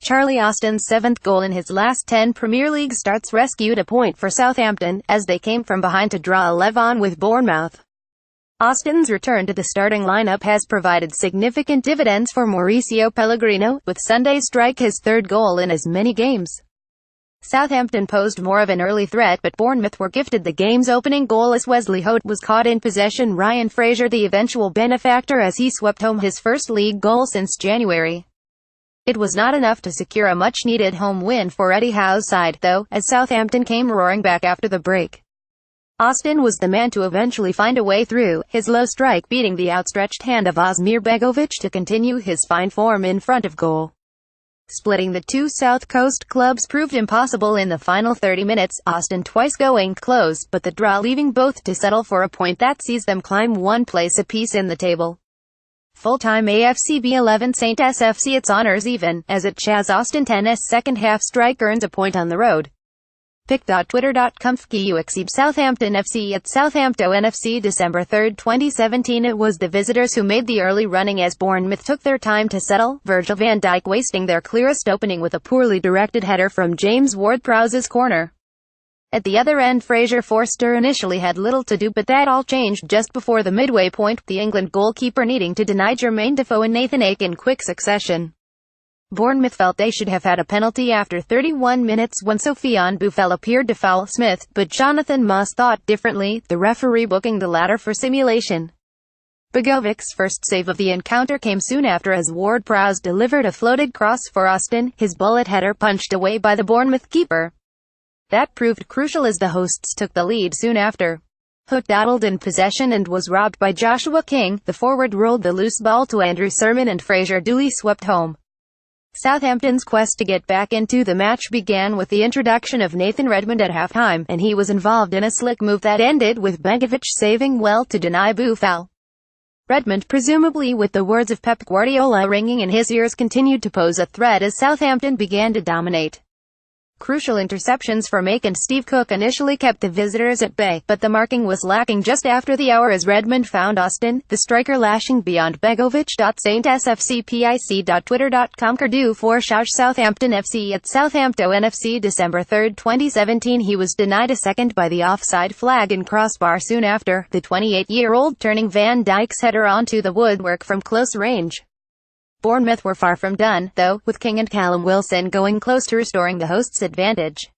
Charlie Austin's 7th goal in his last 10 Premier League starts rescued a point for Southampton, as they came from behind to draw 11 with Bournemouth. Austin's return to the starting lineup has provided significant dividends for Mauricio Pellegrino, with Sunday's strike his 3rd goal in as many games. Southampton posed more of an early threat, but Bournemouth were gifted the game's opening goal as Wesley Hoedt was caught in possession. Ryan Fraser, the eventual benefactor, as he swept home his first league goal since January. It was not enough to secure a much-needed home win for Eddie Howe's side, though, as Southampton came roaring back after the break. Austin was the man to eventually find a way through, his low strike beating the outstretched hand of Asmir Begovic to continue his fine form in front of goal. Splitting the two South Coast clubs proved impossible in the final 30 minutes, Austin twice going close, but the draw leaving both to settle for a point that sees them climb one place apiece in the table. Full-time AFCB 11 Saints FC its honors even, as it Chaz Austin 10's second-half strike earns a point on the road. Pic.twitter.com FKUXEB Southampton FC at Southampton FC December 3, 2017. It was the visitors who made the early running as Bournemouth took their time to settle, Virgil van Dijk wasting their clearest opening with a poorly directed header from James Ward-Prowse's corner. At the other end, Fraser Forster initially had little to do, but that all changed just before the midway point, the England goalkeeper needing to deny Jermaine Defoe and Nathan Ake in quick succession. Bournemouth felt they should have had a penalty after 31 minutes when Sofiane Boufal appeared to foul Smith, but Jonathan Moss thought differently, the referee booking the latter for simulation. Begovic's first save of the encounter came soon after as Ward-Prowse delivered a floated cross for Austin, his bullet header punched away by the Bournemouth keeper. That proved crucial as the hosts took the lead soon after. Hoedt dawdled in possession and was robbed by Joshua King, the forward rolled the loose ball to Andrew Sermon and Fraser duly swept home. Southampton's quest to get back into the match began with the introduction of Nathan Redmond at halftime, and he was involved in a slick move that ended with Begovic saving well to deny Boufal. Redmond, presumably with the words of Pep Guardiola ringing in his ears, continued to pose a threat as Southampton began to dominate. Crucial interceptions from Ake and Steve Cook initially kept the visitors at bay, but the marking was lacking just after the hour as Redmond found Austin, the striker lashing beyond Begovic. Saints-fcpic.twitter.com Cardew for Southampton FC at Southampton FC December 3, 2017. He was denied a second by the offside flag and crossbar soon after, the 28-year-old turning Van Dijk's header onto the woodwork from close range. Bournemouth were far from done, though, with King and Callum Wilson going close to restoring the hosts' advantage.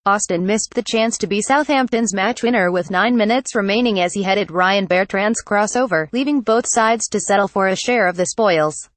Austin missed the chance to be Southampton's match winner with 9 minutes remaining as he headed Ryan Bertrand's crossover, leaving both sides to settle for a share of the spoils.